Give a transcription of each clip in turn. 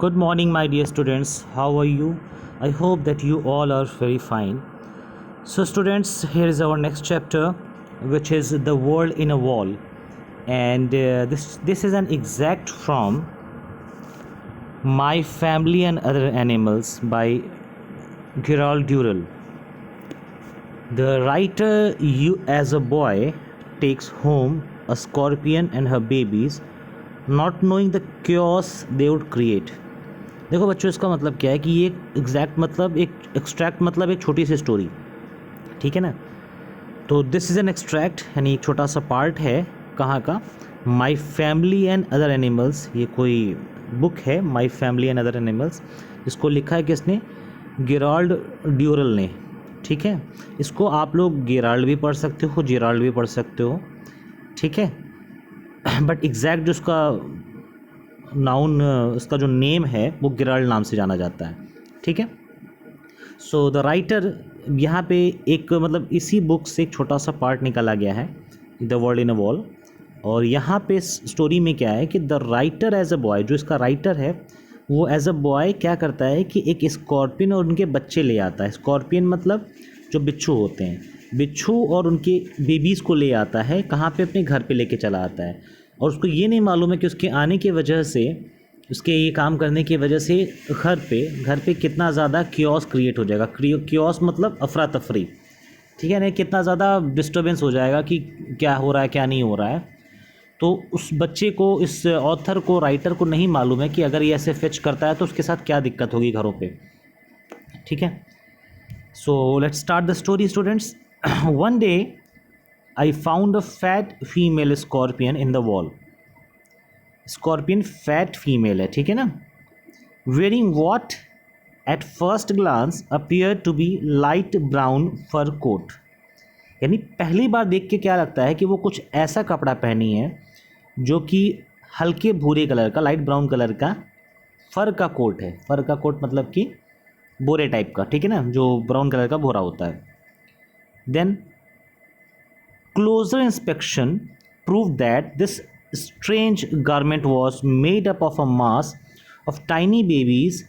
Good morning, my dear students. How are you? I hope that you all are very fine. So, students, here is our next chapter, which is The World in a Wall. And this is an extract from My Family and Other Animals by Gerald Durrell. The writer, you as a boy, takes home a scorpion and her babies, not knowing the chaos they would create. देखो बच्चों, इसका मतलब क्या है कि ये exact मतलब एक एक्सट्रैक्ट मतलब एक छोटी सी स्टोरी, ठीक है ना। तो दिस इज़ एन एक्सट्रैक्ट, यानी एक छोटा सा पार्ट है कहाँ का, my family and other animals. ये कोई बुक है, my family and other animals. इसको लिखा है किसने? गेराल्ड ड्यूरल ने, ठीक है। इसको आप लोग गेराल्ड भी पढ़ सकते हो, जेराल्ड भी पढ़ सकते हो, ठीक है। बट एग्जैक्ट जो उसका नाउन, उसका जो नेम है वो गेराल्ड नाम से जाना जाता है, ठीक है। सो द राइटर, यहाँ पे एक मतलब इसी बुक से एक छोटा सा पार्ट निकाला गया है, the world in a wall. और यहाँ पे स्टोरी में क्या है कि the writer as a boy, जो इसका राइटर है वो एज अ बॉय क्या करता है कि एक स्कॉर्पियन और उनके बच्चे ले आता है। स्कॉर्पियन मतलब जो बिच्छू होते हैं, बिच्छू और उनके बेबीज़ को ले आता है, कहाँ पे? अपने घर पे लेके चला आता है। और उसको ये नहीं मालूम है कि उसके आने की वजह से, उसके ये काम करने की वजह से घर पे कितना ज़्यादा क्योस क्रिएट हो जाएगा। क्योस मतलब अफरा तफरी, ठीक है ना, कितना ज़्यादा डिस्टर्बेंस हो जाएगा कि क्या हो रहा है क्या नहीं हो रहा है। तो उस बच्चे को, इस ऑथर को, राइटर को नहीं मालूम है कि अगर ये ऐसे फेच करता है तो उसके साथ क्या दिक्कत होगी घरों पे, ठीक है। So let's start the story students. One day I found a fat female scorpion in the wall. Scorpion fat female है, ठीक है ना। Wearing what at first glance appeared to be light brown fur coat. यानी पहली बार देख के क्या लगता है कि वो कुछ ऐसा कपड़ा पहनी है जो कि हल्के भूरे कलर का, लाइट ब्राउन कलर का फर का कोट है। फर का कोट मतलब कि बोरे टाइप का, ठीक है ना, जो ब्राउन कलर का बोरा होता है। Then closer inspection proved that this strange garment was made up of a mass of tiny babies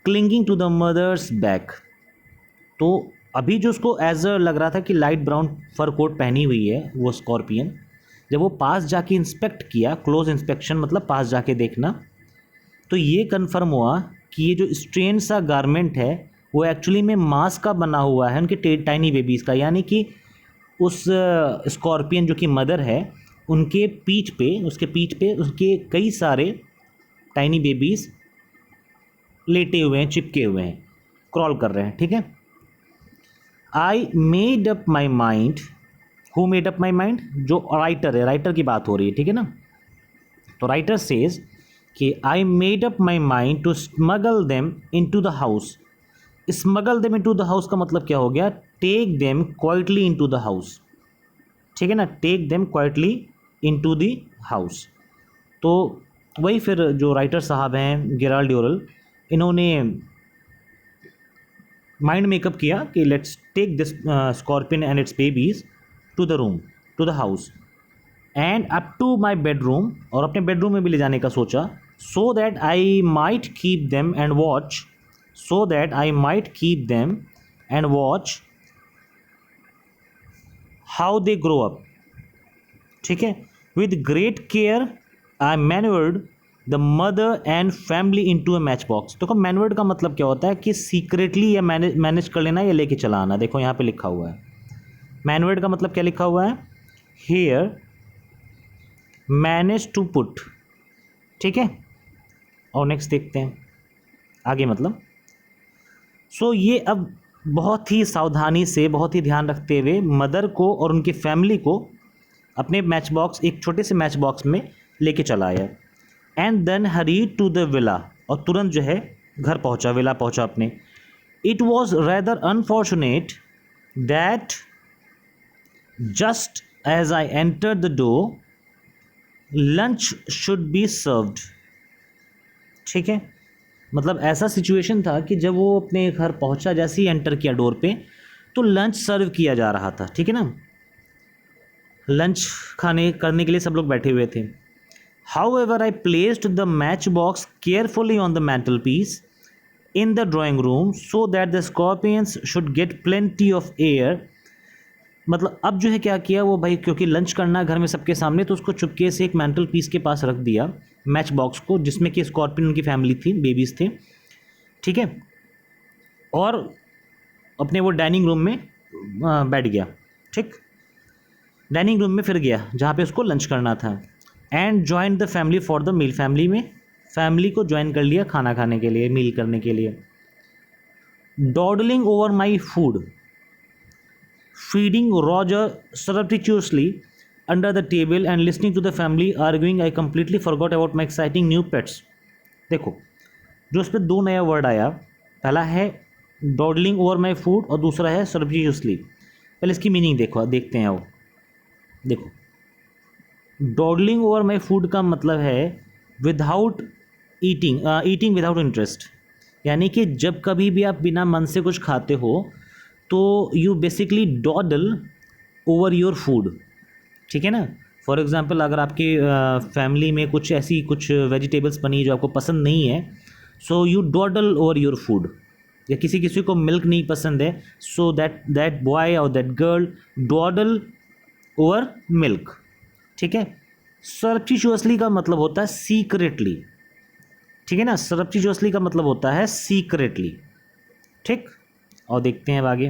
clinging to the mother's back. तो अभी जो उसको एज अ लग रहा था कि लाइट ब्राउन फर कोट पहनी हुई है वो स्कॉर्पियन, जब वो पास जाके इंस्पेक्ट किया, क्लोज इंस्पेक्शन मतलब पास जाके देखना, तो ये कन्फर्म हुआ कि ये जो स्ट्रेन सा गारमेंट है वो एक्चुअली में मांस का बना हुआ है उनके टाइनी बेबीज़ का। यानी कि उस स्कॉर्पियन जो कि मदर है, उनके पीठ पे, उसके पीठ पे उसके कई सारे टाइनी बेबीज़ लेटे हुए हैं, चिपके हुए हैं, क्रॉल कर रहे हैं, ठीक है। आई made up my mind, who made up my mind? जो राइटर है, राइटर की बात हो रही है, ठीक है ना। तो राइटर सेज कि I made up my mind to smuggle them into the house. Smuggle them into the house का मतलब क्या हो गया? Take them quietly into the house, ठीक है ना, take them quietly into the house. तो वही फिर जो राइटर साहब हैं गेराल्ड ड्यूरल, इन्होंने माइंड मेकअप किया कि let's take this scorpion and its babies to the room, to the house and up to my bedroom, और अपने बेडरूम में भी ले जाने का सोचा, so that I might keep them and watch, so that I might keep them and watch how they grow up, ठीक है। With great care I maneuvered the mother and family into a matchbox। तो मैनवर्ड का मतलब क्या होता है कि secretly या मैनेज कर लेना या लेके चला आना। देखो यहाँ पे लिखा हुआ है, मैनवर्ड का मतलब क्या लिखा हुआ है? Here मैनेज टू पुट, ठीक है। और नेक्स्ट देखते हैं आगे मतलब। सो ये अब बहुत ही सावधानी से, बहुत ही ध्यान रखते हुए मदर को और उनकी फैमिली को अपने मैच बॉक्स, एक छोटे से मैच बॉक्स में लेके चला आया। And then hurry to the villa, और तुरंत जो है घर पहुंचा, विला पहुंचा अपने। It was rather unfortunate that just as I enter the door lunch should be served, ठीक है। मतलब ऐसा सिचुएशन था कि जब वो अपने घर पहुंचा, जैसे ही एंटर किया डोर पे, तो लंच सर्व किया जा रहा था, ठीक है ना। लंच करने के लिए सब लोग बैठे हुए थे। However, I placed the matchbox carefully on the mantelpiece in the drawing room so that the scorpions should get plenty of air. मतलब अब जो है क्या किया वो भाई, क्योंकि लंच करना घर में सबके सामने, तो उसको चुपके से एक मैंटल पीस के पास रख दिया मैच बॉक्स को, जिसमें कि स्कॉर्पियन उनकी फैमिली थी, बेबीज़ थे, ठीक है। और अपने वो डाइनिंग रूम में बैठ गया, ठीक। डाइनिंग रूम में फिर गया जहाँ पे उसको लंच करना था। And join the family for the meal, family को ज्वाइन कर लिया खाना खाने के लिए, मील करने के लिए। Dawdling over my food, feeding Roger surreptitiously under the table and listening to the family arguing, I completely forgot about my exciting new pets. देखो जो उस पर दो नया वर्ड आया, पहला है डॉडलिंग ओवर माई फूड और दूसरा है सरप्टिशियसली। पहले इसकी मीनिंग देखते हैं। वो देखो डॉडलिंग ओवर माई फूड का मतलब है विदाउट ईटिंग विदाउट इंटरेस्ट, यानी कि जब कभी भी आप बिना मन से कुछ खाते हो तो you basically dawdle over your food, ठीक है ना। फॉर एग्ज़ाम्पल अगर आपके फैमिली में कुछ वेजिटेबल्स बनी जो आपको पसंद नहीं है, so you dawdle over your food. या किसी को मिल्क नहीं पसंद है, सो दैट बॉय और that girl dawdle over milk, ठीक है। सरप्टिशियसली का मतलब होता है सीक्रेटली, ठीक है ना। सरप्टिशियसली का मतलब होता है सीक्रेटली, ठीक। और देखते हैं अब आगे।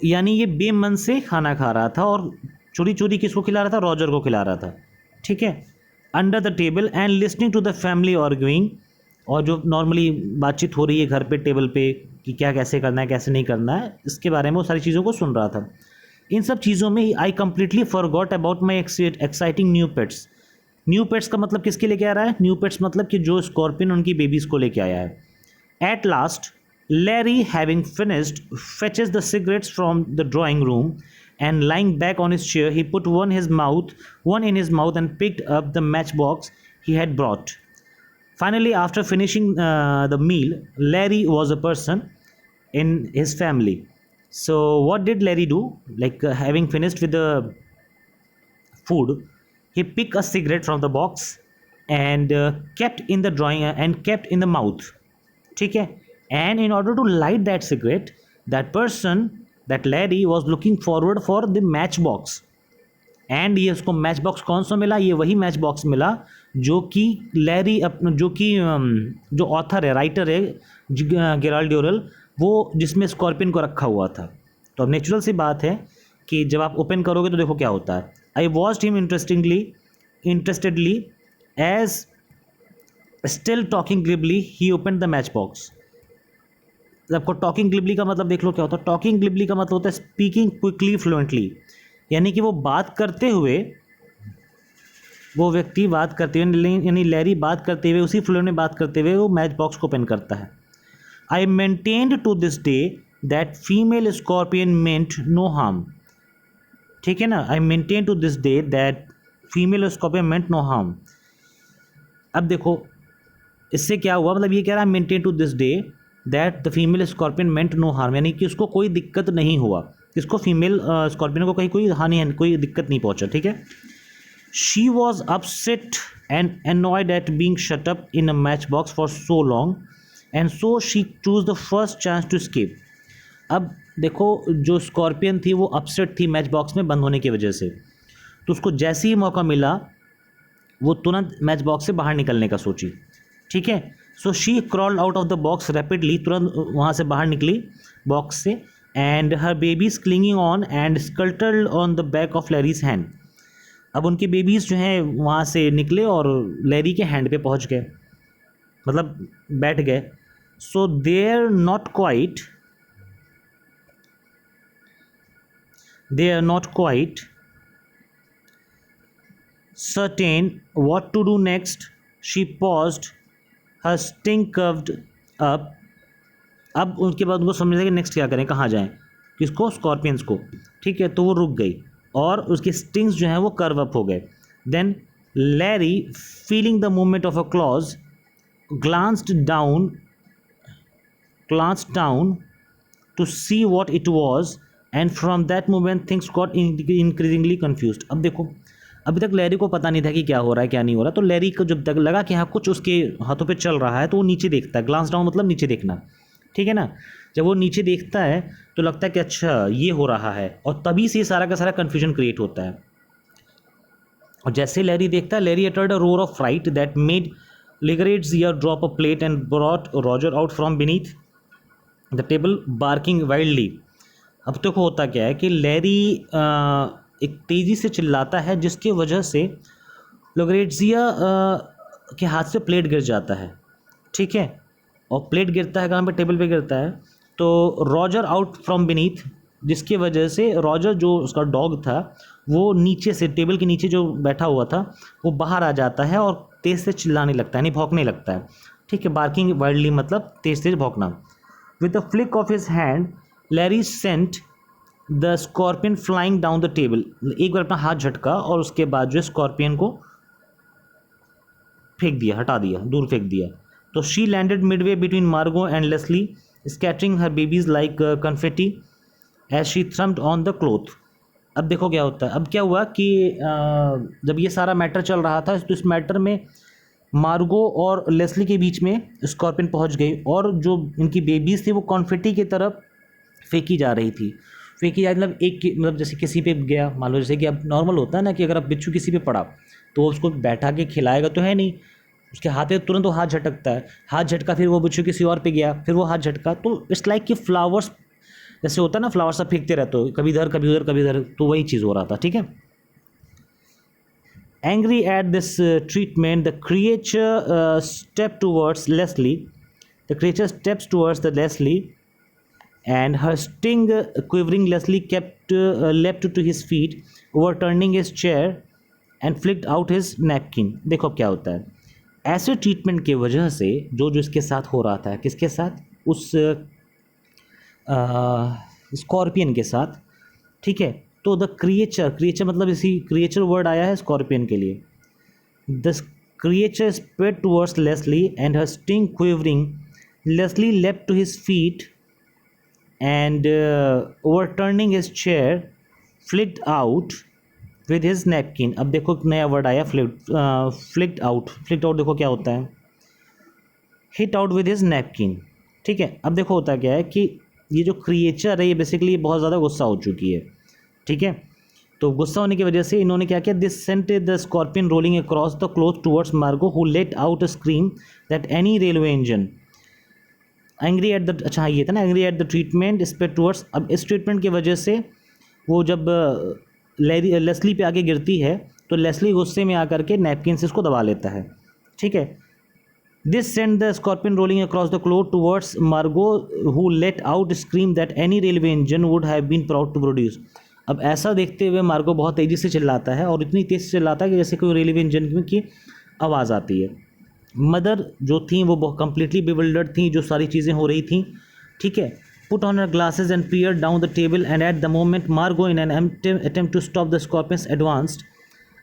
यानी ये बेमन से खाना खा रहा था और चोरी चोरी किसको खिला रहा था, रॉजर को खिला रहा था, ठीक है। Under the table and listening to the family arguing, और जो नॉर्मली बातचीत हो रही है घर पे टेबल पे कि क्या कैसे करना है कैसे नहीं करना है, इसके बारे में वो सारी चीज़ों को सुन रहा था। इन सब चीज़ों में I completely forgot about my exciting new pets. New pets का मतलब किसके लेके आ रहा है, न्यू पेट्स मतलब कि जो स्कॉर्पियन उनकी बेबीज़ को लेके आया है। At last, Larry, having finished, fetches the cigarettes from the drawing room, and lying back on his chair, he put one in his mouth, and picked up the matchbox he had brought. Finally, after finishing the meal, Larry was a person in his family. So, what did Larry do? Having finished with the food, he picked a cigarette from the box and kept in the drawing and kept in the mouth. ठीक है। And in order to light that cigarette, that Larry was looking forward for the match box. And ये उसको match box कौन सा मिला, ये वही match box मिला जो कि लैरी जो ऑथर है, राइटर है गेराल्ड ड्यूरेल, वो जिसमें स्कॉर्पियन को रखा हुआ था। तो अब नेचुरल सी बात है कि जब आप ओपन करोगे तो देखो क्या होता है। I watched him interestedly as still talking glibly he open the match box. आपको टॉकिंग ग्लिबली का मतलब देख लो क्या होता है। टॉकिंग ग्लिबली का मतलब होता है स्पीकिंग क्विकली फ्लुएंटली, यानी कि वो बात करते हुए, वो व्यक्ति बात करते हुए, यानी लैरी बात करते हुए, उसी फ्लो में बात करते हुए वो मैच बॉक्स को ओपन करता है। I maintained to this day that female scorpion meant no harm, ठीक है ना। I maintain to this day that female scorpion meant no harm. अब देखो इससे क्या हुआ, मतलब ये कह रहा है maintain to this day that the female scorpion meant no harm, यानी कि उसको कोई दिक्कत नहीं हुआ, इसको फीमेल स्कॉर्पियन को कहीं कोई हानि, कोई दिक्कत नहीं पहुंचा, ठीक है। She was upset and annoyed at being shut up in a matchbox for so long and so she chose the first chance to escape. अब देखो जो स्कॉर्पियन थी वो अपसेट थी मैच बॉक्स में बंद होने की वजह से, तो उसको जैसे ही मौका मिला वो तुरंत मैच बॉक्स से बाहर निकलने का सोची, ठीक है। So she crawled out of the box rapidly, तुरंत वहाँ से बाहर निकली बॉक्स से। And her babies clinging on and scuttled on the back of Larry's hand. अब उनके बेबीज़ जो हैं वहाँ से निकले और लैरी के हैंड पे पहुँच गए, मतलब बैठ गए। So they're not quite certain what to do next, she paused, her sting curved up. अब उनके बाद उनको समझ कि नेक्स्ट क्या करें, कहाँ जाएं, किसको, स्कॉर्पियंस को, ठीक है। तो वो रुक गई और उसके स्टिंग्स जो हैं वो कर्व अप हो गए। Then Larry feeling the movement of a claws glanced down to see what it was, and from that moment things got increasingly confused. अब देखो अभी तक लैरी को पता नहीं था कि क्या हो रहा है क्या नहीं हो रहा, तो लैरी को जब तक लगा कि हाँ कुछ उसके हाथों पे चल रहा है तो वो नीचे देखता है, ग्लांस डाउन मतलब नीचे देखना, ठीक है ना। जब वो नीचे देखता है तो लगता है कि अच्छा ये हो रहा है, और तभी से सारा का सारा कन्फ्यूजन क्रिएट होता है। और जैसे लैरी देखता है, Larry uttered a roar of fright that made Lugaretzia drop a plate and brought Roger out from beneath the table barking wildly. अब तक होता क्या है कि लैरी एक तेज़ी से चिल्लाता है जिसकी वजह से लोग्रेट्जिया के हाथ से प्लेट गिर जाता है, ठीक है। और प्लेट गिरता है कहाँ पे, टेबल पे गिरता है। तो रॉजर आउट फ्रॉम बीनीथ, जिसकी वजह से रॉजर जो उसका डॉग था वो नीचे से, टेबल के नीचे जो बैठा हुआ था वो बाहर आ जाता है और तेज़ से चिल्लाने लगता है, यानी भौंकने लगता है, ठीक है। बार्किंग वाइल्डली मतलब तेज़ तेज़ भौंकना। With the flick of his hand Larry sent the scorpion flying down the table. एक बार अपना हाथ झटका और उसके बाद जो स्कॉर्पियन को फेंक दिया, हटा दिया, दूर फेंक दिया। तो she landed midway between Margo and Leslie scattering her babies like confetti as she thrummed on the cloth. अब देखो क्या होता है। अब क्या हुआ कि जब ये सारा मैटर चल रहा था तो इस मैटर में मार्गो और लेस्ली के बीच में स्कॉर्पियन पहुंच गई, और जो इनकी बेबीज़ थी वो कॉन्फेटी की तरफ फेंकी जा रही थी। फेंकी जा मतलब मतलब जैसे किसी पे गया, मान लो जैसे कि अब नॉर्मल होता है ना कि अगर अब बिच्छू किसी पे पड़ा तो वो उसको बैठा के खिलाएगा तो है नहीं, उसके हाथ में तुरंत वो हाथ झटकता है, हाथ झटका, फिर वो बिच्छू किसी और पे गया, फिर वो हाथ झटका। तो इट्स लाइक कि फ्लावर्स जैसे होता है ना, फ्लावर्स सब फेंकते रहते हो, कभी इधर कभी उधर कभी इधर, तो वही चीज़ हो रहा था, ठीक है। Angry at this treatment, the creature stepped towards Leslie. The creature steps towards the Leslie, and her sting quivering Leslie kept leapt to his feet, overturning his chair and flicked out his napkin. देखो अब क्या होता है, ऐसे treatment की वजह से जो जो इसके साथ हो रहा था, किसके साथ, उस स्कॉर्पियन के साथ, ठीक है। तो द क्रिएचर, क्रिएचर मतलब इसी क्रिएचर वर्ड आया है स्कॉर्पियन के लिए। The creature spread towards Leslie and her sting quivering, Leslie left to his feet and overturning his chair flicked out with his napkin. अब देखो एक नया वर्ड आया, फ्लिक्ड आउट। फ्लिक्ड आउट देखो क्या होता है, hit out with his napkin, ठीक है। अब देखो होता क्या है कि ये जो क्रिएचर है ये बेसिकली बहुत ज़्यादा गुस्सा हो चुकी है, ठीक है। तो गुस्सा होने की वजह से इन्होंने क्या किया, this sent the scorpion rolling across the cloth towards Margo who let out a scream that any railway engine angry at the, अच्छा ये था ना, angry at the treatment spread towards. अब इस ट्रीटमेंट की वजह से वो जब लेस्ली पे आके गिरती है तो लेस्ली गुस्से में आकर के नैपकिन से उसको दबा लेता है, ठीक है। This sent the scorpion rolling across the cloth towards Margo who let out scream that any railway engine would have been proud to produce. अब ऐसा देखते हुए मार्गो बहुत तेज़ी से चिल्लाता है, और इतनी तेज़ से चिल्लाता है कि जैसे कोई रेलवे इंजन की आवाज़ आती है। मदर जो थी वो कम्प्लीटली बिविल्डर्ड थी, जो सारी चीज़ें हो रही थी, ठीक है। Put on her glasses and peered down the table and at the moment Margo in an attempt to stop the scorpions advanced.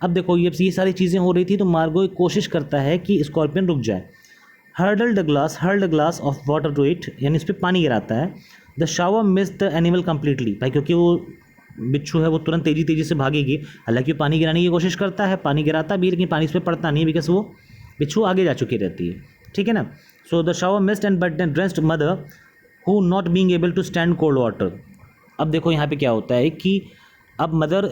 अब देखो ये सारी चीज़ें हो रही थी तो मार्गो एक कोशिश करता है कि स्कॉर्पियन रुक जाए। Hurled the glass of water to it, यानी इस पर पानी गिराता है। The shower miss the animal completely, भाई क्योंकि वो बिच्छू है वो तुरंत तेज़ी से भागेगी, हालांकि पानी गिराने की कोशिश करता है, पानी गिराता भी, लेकिन पानी इस पर पड़ता नहीं बिकॉज वो बिच्छू आगे जा चुकी रहती है, ठीक है ना। So the shower missed and but dressed mother who not being able to stand cold water. अब देखो यहाँ पे क्या होता है कि अब मदर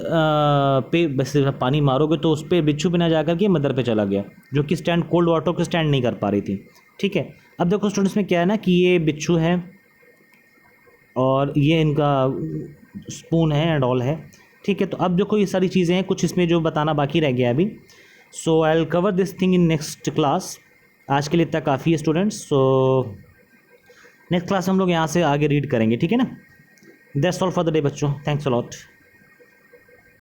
पे वैसे पानी मारोगे तो उस पर बिच्छू पे ना जाकर के मदर पे चला गया, जो कि स्टैंड कोल्ड वाटर को स्टैंड नहीं कर पा रही थी, ठीक है। अब देखो स्टूडेंट्स में क्या है ना कि ये बिच्छू है और ये इनका स्पून है एंड ऑल है, ठीक है। तो अब देखो ये सारी चीज़ें हैं, कुछ इसमें जो बताना बाकी रह गया अभी। So I will cover this thing in next class. आज के लिए इतना काफ़ी है स्टूडेंट्स। सो नेक्स्ट क्लास हम लोग यहाँ से आगे रीड करेंगे, ठीक है ना। That's all for the day बच्चों, थैंक्स अ लॉट।